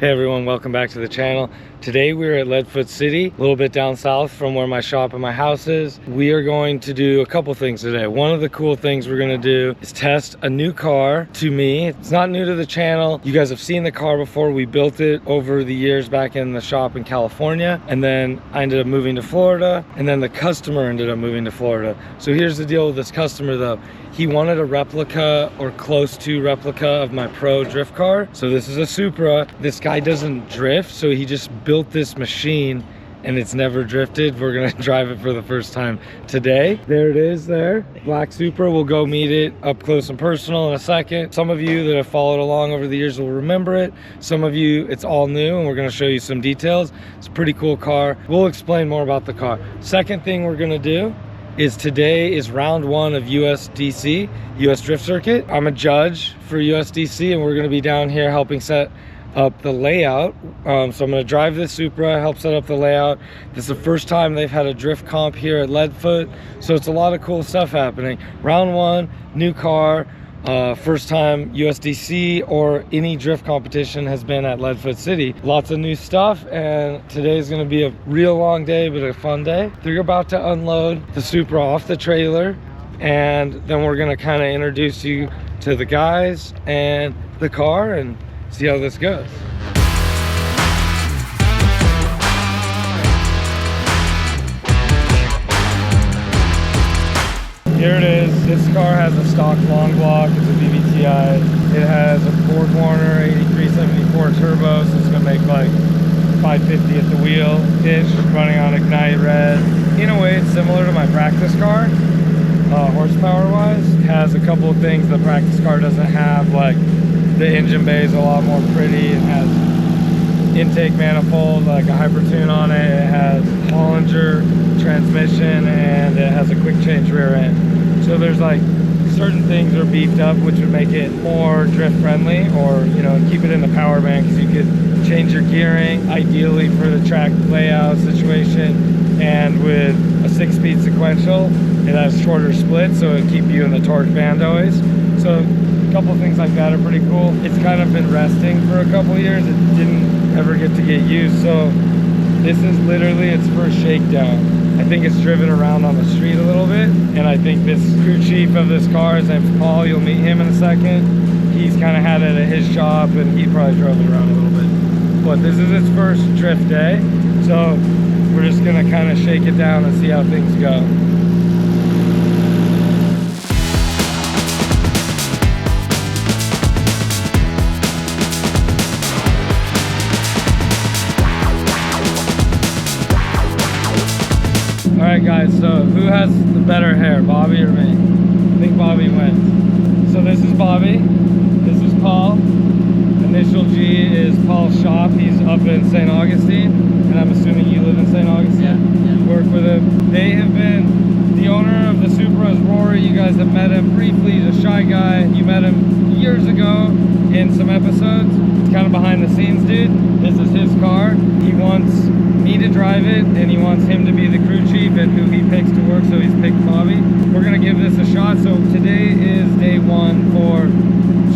Hey everyone, welcome back to the channel. Today we're at Leadfoot City, a little bit down south from where my shop and my house is. We are going to do a couple things today. One of the cool things we're gonna do is test a new car to me. It's not new to the channel. You guys have seen the car before. We built it over the years back in the shop in California, and then I ended up moving to Florida, and then the customer ended up moving to Florida. So here's the deal with this customer though. He wanted a replica or close to replica of my Pro drift car. So this is a Supra. This guy doesn't drift, so he just built this machine and it's never drifted. We're gonna drive it for the first time today. There it is there, black Supra. We'll go meet it up close and personal in a second. Some of you that have followed along over the years will remember it. Some of you, it's all new and we're gonna show you some details. It's a pretty cool car. We'll explain more about the car. Second thing we're gonna do is today is round one of USDC, US Drift Circuit. I'm a judge for USDC and we're gonna be down here helping set up the layout. So I'm gonna drive this Supra, help set up the layout. This is the first time they've had a drift comp here at Leadfoot, so it's a lot of cool stuff happening. Round one, new car, first time USDC or any drift competition has been at Leadfoot City. Lots of new stuff, and today's gonna be a real long day, but a fun day. They're about to unload the Supra off the trailer, and then we're gonna kind of introduce you to the guys and the car and see how this goes. Here it is. This car has a stock long block. It's a BBTI. It has a Ford Warner 8374 turbo, so it's gonna make like 550 at the wheel ish, running on Ignite Red. In a way, it's similar to my practice car, horsepower wise. It has a couple of things the practice car doesn't have, like the engine bay is a lot more pretty. It has intake manifold, like a Hypertune on it. It has Hollinger transmission, and it has a quick change rear end. So there's like certain things are beefed up which would make it more drift friendly, or you know, keep it in the power band, because you could change your gearing ideally for the track layout situation. And with a 6-speed sequential, it has shorter splits, so it'll keep you in the torque band always. So a couple things like that are pretty cool. It's kind of been resting for a couple years. It didn't ever get to get used, so this is literally its first shakedown. I think it's driven around on the street a little bit, and I think this crew chief of this car, his name's Paul, you'll meet him in a second. He's kind of had it at his shop and he probably drove it around a little bit. But this is its first drift day, so we're just gonna kind of shake it down and see how things go. Alright guys, so who has the better hair, Bobby or me? I think Bobby wins. So this is Bobby, this is Paul. Initial G is Paul's shop. He's up in St. Augustine, and I'm assuming you live in St. Augustine? Yeah. Work with him. They have been, the owner of the Supra is Rory. You guys have met him briefly. He's a shy guy. You met him years ago in some episodes. He's kind of behind the scenes dude. This is his car. He wants me to drive it, and he wants him to be the crew chief and who he picks to work, so he's picked Bobby. We're gonna give this a shot. So today is day one for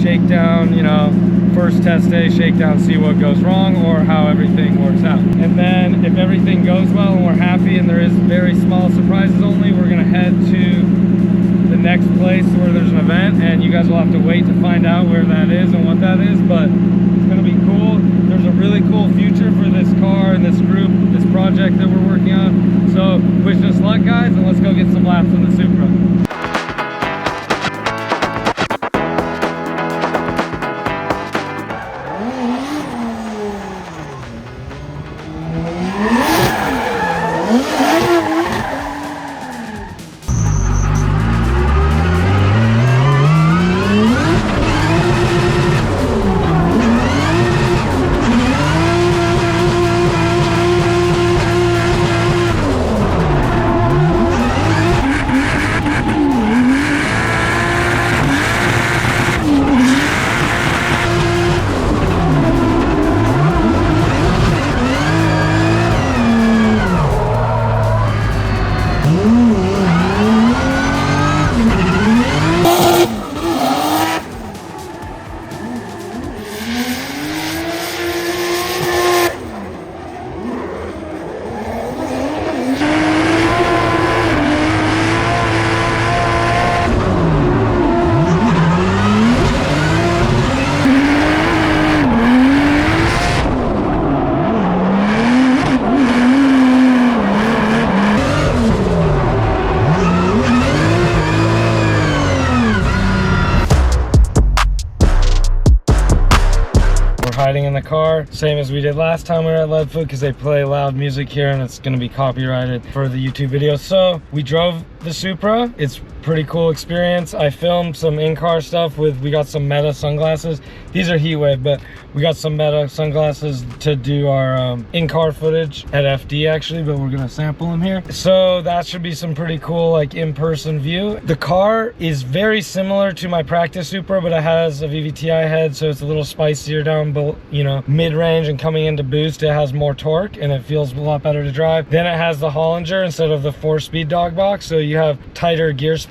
shakedown, you know, first test day, shakedown, see what goes wrong or how everything works out. And then if everything goes well and we're happy and there is very small surprises only, we're gonna head to the next place where there's an event, and you guys will have to wait to find out where that is and what that is, but it's gonna be cool. There's a really cool future for this car and this group, this project that we're working on. So wish us luck guys, and let's go get some laps on the Supra. riding in the car, same as we did last time we were at Leadfoot, because they play loud music here and it's going to be copyrighted for the YouTube video. So we drove the Supra. It's pretty cool experience. I filmed some in-car stuff we got some Meta sunglasses. These are heat wave, but we got some Meta sunglasses to do our in-car footage at FD actually, but we're gonna sample them here. So that should be some pretty cool like in-person view. The car is very similar to my practice Supra, but it has a VVTi head, so it's a little spicier down, you know, mid-range, and coming into boost it has more torque and it feels a lot better to drive. Then it has the Hollinger instead of the 4-speed dog box, so you have tighter gear splits.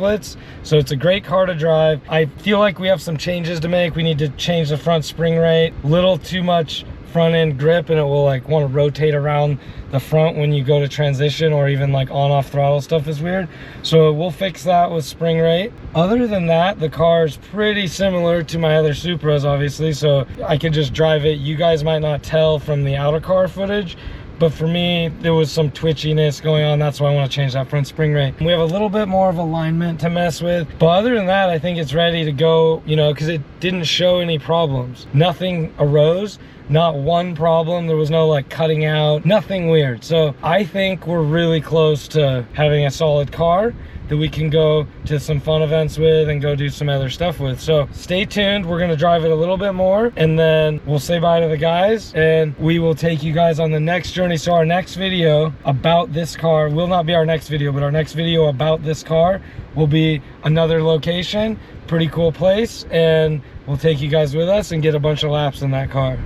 So it's a great car to drive. I feel like we have some changes to make. We need to change the front spring rate. Little too much front end grip, and it will like want to rotate around the front when you go to transition, or even like on off throttle stuff is weird. So we'll fix that with spring rate. Other than that, the car is pretty similar to my other Supras obviously, so I can just drive it. You guys might not tell from the outer car footage, but for me, there was some twitchiness going on. That's why I want to change that front spring rate. We have a little bit more of alignment to mess with. But other than that, I think it's ready to go, you know, because it didn't show any problems. Nothing arose, not one problem. There was no like cutting out, nothing weird. So I think we're really close to having a solid car that we can go to some fun events with and go do some other stuff with. So stay tuned. We're gonna drive it a little bit more, and then we'll say bye to the guys and we will take you guys on the next journey. So our next video about this car will not be our next video, but our next video about this car will be another location, pretty cool place, and we'll take you guys with us and get a bunch of laps in that car.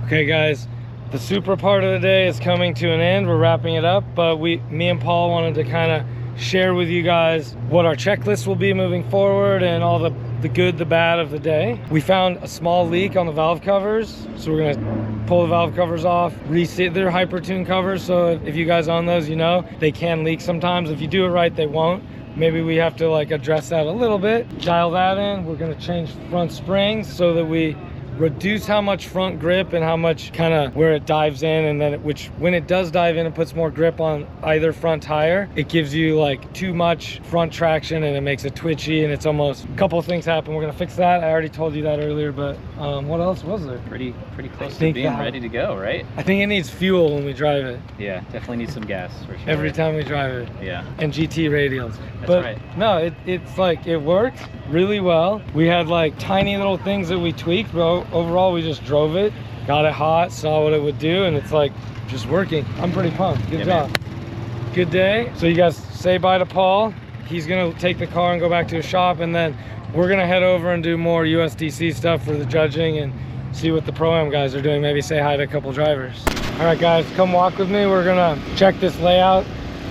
Okay guys, the Supra part of the day is coming to an end. We're wrapping it up, but me and Paul wanted to kind of share with you guys what our checklist will be moving forward and all the good, the bad of the day. We found a small leak on the valve covers, so we're gonna pull the valve covers off, reseat. They're Hypertune covers, so if you guys own those, you know they can leak sometimes. If you do it right, they won't. Maybe we have to like address that a little bit, dial that in. We're gonna change front springs so that we reduce how much front grip and how much kind of where it dives in, and then when it does dive in, it puts more grip on either front tire. It gives you like too much front traction and it makes it twitchy, and it's almost a couple of things happen. We're gonna fix that. I already told you that earlier, but what else was there? Pretty close to being ready to go, right? I think it needs fuel when we drive it. Yeah, definitely needs some gas for sure. Every time we drive it. Yeah. And GT radials. That's right. No, it's like it worked really well. We had like tiny little things that we tweaked, but overall we just drove it, got it hot, saw what it would do, and it's like just working. I'm pretty pumped. Good job. Man. Good day. So you guys say bye to Paul. He's gonna take the car and go back to his shop, and then we're gonna head over and do more USDC stuff for the judging and see what the Pro-Am guys are doing. Maybe say hi to a couple drivers. All right guys, come walk with me. We're gonna check this layout.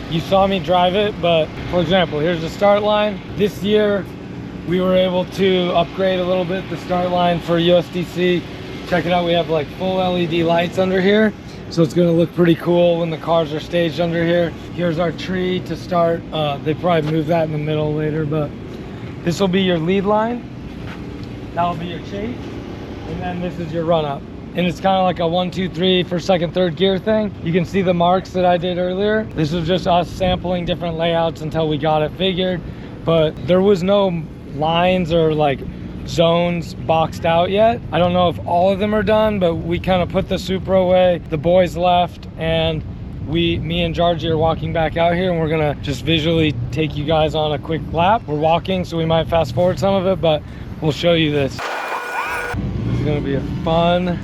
You saw me drive it, but for example, here's the start line. This year we were able to upgrade a little bit the start line for USDC. Check it out, we have like full LED lights under here, so it's gonna look pretty cool when the cars are staged under here. Here's our tree to start. They probably move that in the middle later, but this will be your lead line. That'll be your chase, and then this is your run up. And it's kind of like a 1, 2, 3 for second, third gear thing. You can see the marks that I did earlier. This was just us sampling different layouts until we got it figured, but there was no lines or like zones boxed out yet. I don't know if all of them are done, but we kind of put the Supra away, the boys left, and me and Georgie are walking back out here, and we're gonna just visually take you guys on a quick lap. We're walking, so we might fast forward some of it, but we'll show you this. It's gonna be a fun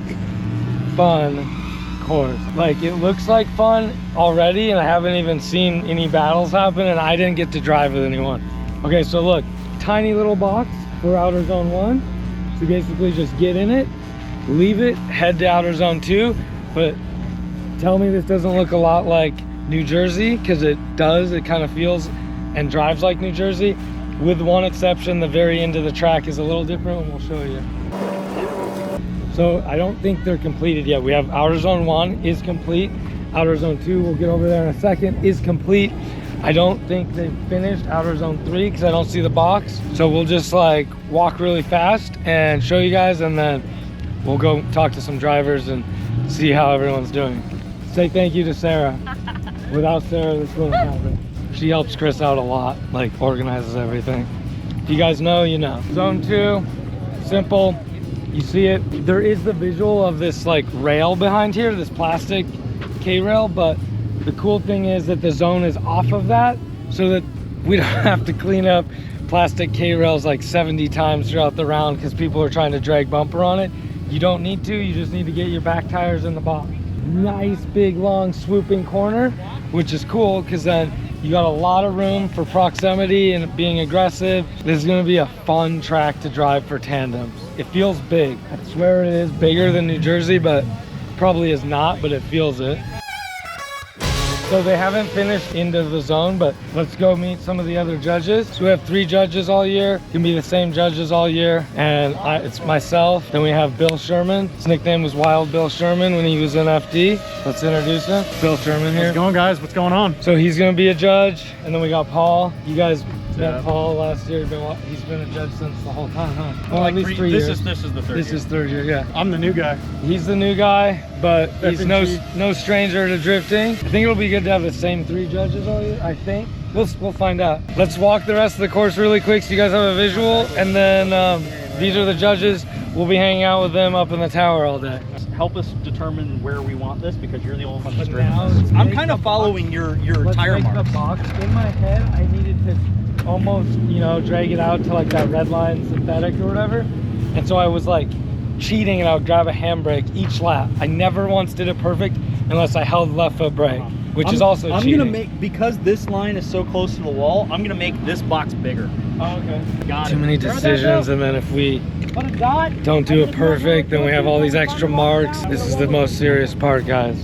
course. Like, it looks like fun already, and I haven't even seen any battles happen, and I didn't get to drive with anyone. Okay, so look, tiny little box for outer zone 1. So basically just get in it, leave it, head to outer zone 2. But tell me this doesn't look a lot like New Jersey, because it does. It kind of feels and drives like New Jersey, with one exception. The very end of the track is a little different, and we'll show you. So I don't think they're completed yet. We have outer zone 1 is complete. Outer zone 2, we'll get over there in a second, is complete. I don't think they've finished outer zone 3 because I don't see the box. So we'll just like walk really fast and show you guys, and then we'll go talk to some drivers and see how everyone's doing. Say thank you to Sarah. Without Sarah, this wouldn't happen. She helps Chris out a lot, like organizes everything. If you guys know, you know. Zone 2, simple. You see it. There is the visual of this like rail behind here, this plastic K-rail, but the cool thing is that the zone is off of that, so that we don't have to clean up plastic K-rails like 70 times throughout the round because people are trying to drag bumper on it. You don't need to, you just need to get your back tires in the box. Nice big long swooping corner, which is cool because then you got a lot of room for proximity and being aggressive. This is gonna be a fun track to drive for tandems. It feels big. I swear it is bigger than New Jersey, but probably is not, but it feels it. So they haven't finished into the zone, but let's go meet some of the other judges. So we have 3 judges all year. Can be the same judges all year. And it's myself. Then we have Bill Sherman. His nickname was Wild Bill Sherman when he was in FD. Let's introduce him. Bill Sherman here. How's it going, guys? What's going on? So he's gonna be a judge. And then we got Paul. You guys met Paul last year. He's been a judge since the whole time, huh? Well, like at least 3 years. This is the third This year. is third year, yeah. I'm the new guy. He's the new guy, but he's FNG. no stranger to drifting. I think it'll be good to have the same 3 judges all year, I think. We'll find out. Let's walk the rest of the course really quick so you guys have a visual, and then these are the judges. We'll be hanging out with them up in the tower all day. Help us determine where we want this because you're the only one But that's now driving. let's I'm make kind of the following your tire Let's make marks. the box. In my head, I needed to almost, you know, drag it out to like that red line synthetic or whatever. And so I was like cheating, and I would grab a handbrake each lap. I never once did it perfect unless I held left foot brake, which is also cheating. I'm gonna make, because this line is so close to the wall, I'm gonna make this box bigger. Oh, okay. Got Too it. many decisions, and then if we don't do it perfect, then we have all these extra marks. This is the most serious part, guys.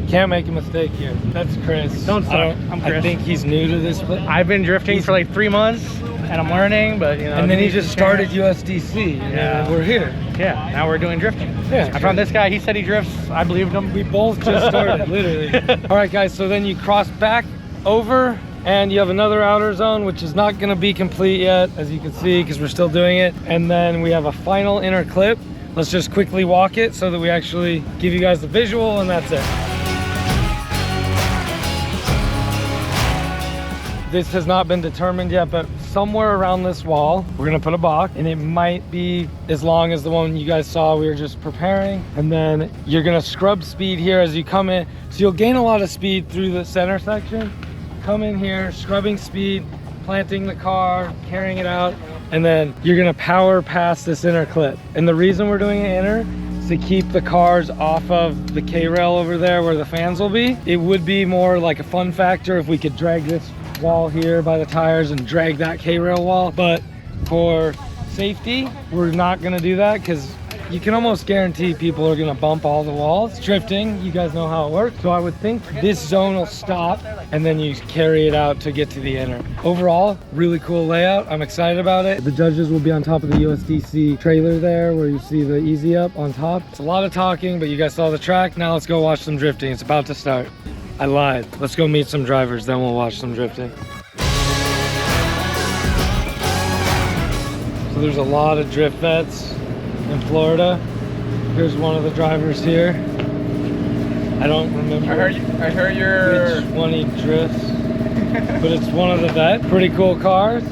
Can't make a mistake here. That's Chris. Don't suck. I'm I Chris. think he's new to this. I've been drifting for like 3 months and I'm learning, but you know. And then he just started USDC, and we're here. Yeah, now we're doing drifting. Yeah. I found this guy, he said he drifts, I believed him. We both just started, literally. All right, guys, so then you cross back over, and you have another outer zone, which is not gonna be complete yet, as you can see, because we're still doing it. And then we have a final inner clip. Let's just quickly walk it so that we actually give you guys the visual, and that's it. This has not been determined yet, but somewhere around this wall, we're gonna put a box, and it might be as long as the one you guys saw we were just preparing. And then you're gonna scrub speed here as you come in. So you'll gain a lot of speed through the center section. Come in here, scrubbing speed, planting the car, carrying it out, and then you're gonna power past this inner clip. And the reason we're doing it inner is to keep the cars off of the K-rail over there where the fans will be. It would be more like a fun factor if we could drag this wall here by the tires and drag that K-rail wall, but for safety, we're not gonna do that because you can almost guarantee people are gonna bump all the walls. Drifting, you guys know how it works. So I would think this zone will stop and then you carry it out to get to the inner. Overall, really cool layout. I'm excited about it. The judges will be on top of the USDC trailer there where you see the easy up on top. It's a lot of talking, but you guys saw the track. Now let's go watch some drifting. It's about to start. I lied. Let's go meet some drivers, then we'll watch some drifting. So there's a lot of drift vets in Florida. Here's one of the drivers here. I don't remember I heard you're... which one he drifts, but it's one of the vet. Pretty cool cars.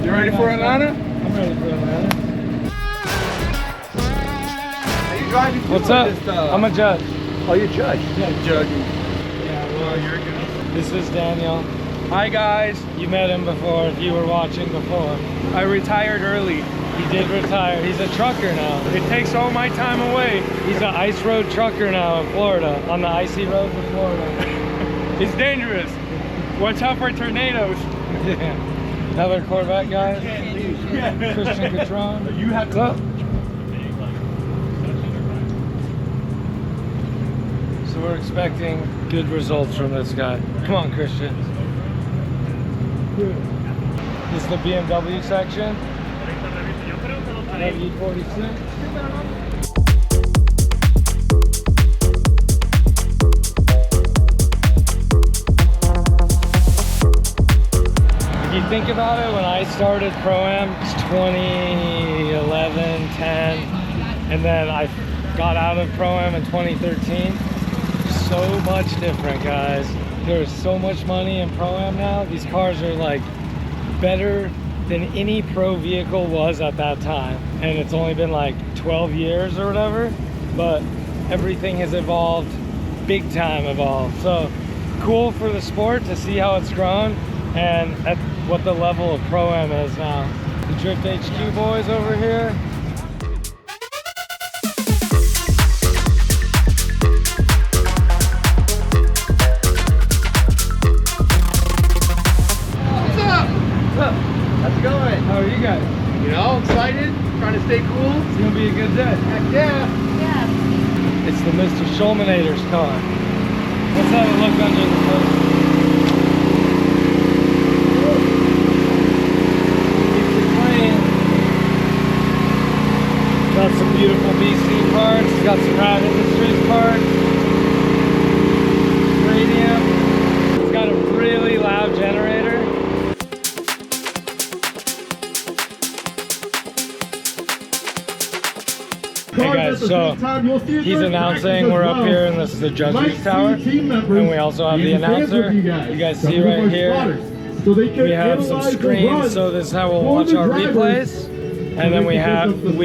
You ready for Atlanta? I'm ready for Atlanta. Are you driving? What's up? I'm a judge. Oh, you judge? Yeah, Judging. Yeah, This is Daniel. Hi guys, You met him before if you were watching before. I retired early. He did retire. He's a trucker now. It takes all my time away. He's an ice road trucker now in Florida, on the icy roads of Florida. It's dangerous. Watch out for tornadoes. Yeah. Another Corvette guy. Christian Catron. You have What's up? So we're expecting good results from this guy. Come on, Christian. This is the BMW section. W46. If you think about it, when I started Pro-Am, it's 2011, 10, and then I got out of Pro-Am in 2013. So much different, guys. There's so much money in Pro-Am now. These cars are like better than any pro vehicle was at that time, and it's only been like 12 years or whatever, but everything has evolved, big time evolved. So cool for the sport to see how it's grown and at what the level of Pro-Am is now. The Drift HQ boys over here. How's it going? How are you guys? You know, excited, trying to stay cool. It's gonna be a good day. Heck yeah. It's the Mr. Schulminator's car. Let's have a look under the hood. Keeps it clean. Got some beautiful BC parts. Got some Rad Industries parts. Radium. It's got a really loud generator. Hey guys, so he's announcing we're up here, and this is the judges tower, and we also have the announcer. You guys see right here, we have some screens, so this is how we'll watch our replays, and then we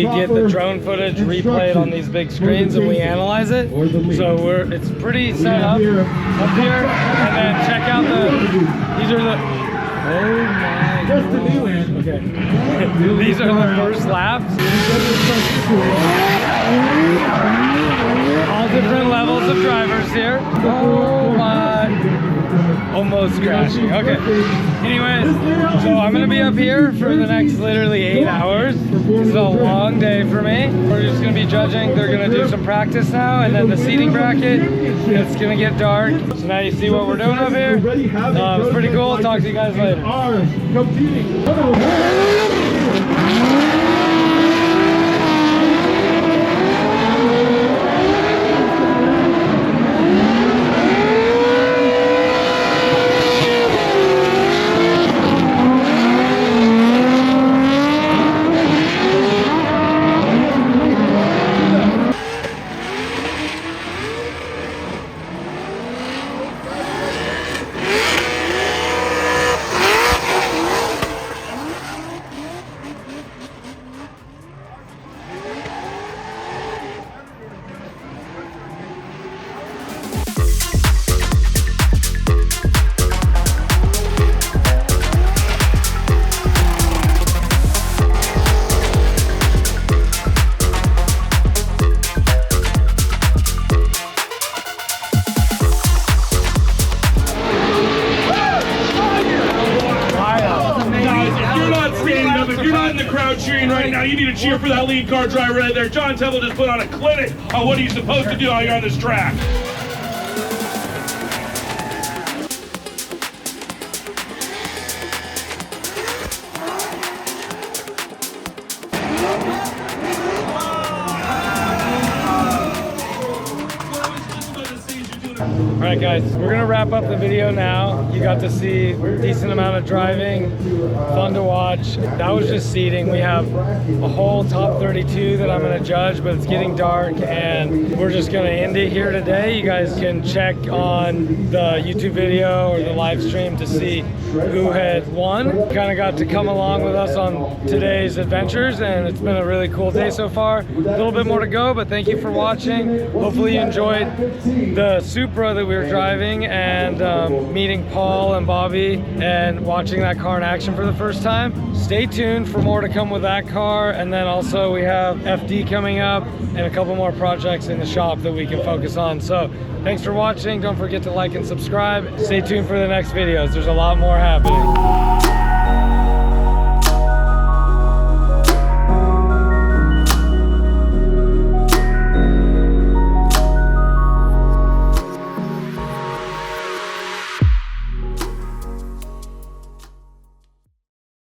get the drone footage replayed on these big screens, and we analyze it. So it's pretty set up here, and then check out these are the, oh my gosh. Okay. These are the first laps. All different levels of drivers here. Oh my. Almost crashing. Okay. Anyways, so I'm going to be up here for the next literally 8 hours. This is a long day for me. We're just going to be judging. They're going to do some practice now, and then the seating bracket. It's going to get dark. So now you see what we're doing up here. It's pretty cool. I'll talk to you guys later. Cheering right now, you need to cheer for that lead car driver right there. John Temple just put on a clinic on what he's supposed to do out here on this track. Alright guys, we're gonna wrap up the video now. You got to see a decent amount of driving, fun to watch. That was just seating. We have a whole top 32 that I'm gonna judge, but it's getting dark and we're just gonna end it here today. You guys can check on the YouTube video or the live stream to see who had won. Kind of got to come along with us on today's adventures, and it's been a really cool day so far. A little bit more to go, but thank you for watching. Hopefully you enjoyed the Supra Supra that we were driving and meeting Paul and Bobby and watching that car in action for the first time. Stay tuned for more to come with that car, and then also we have FD coming up and a couple more projects in the shop that we can focus on. So thanks for watching. Don't forget to like and subscribe. Stay tuned for the next videos. There's a lot more happening.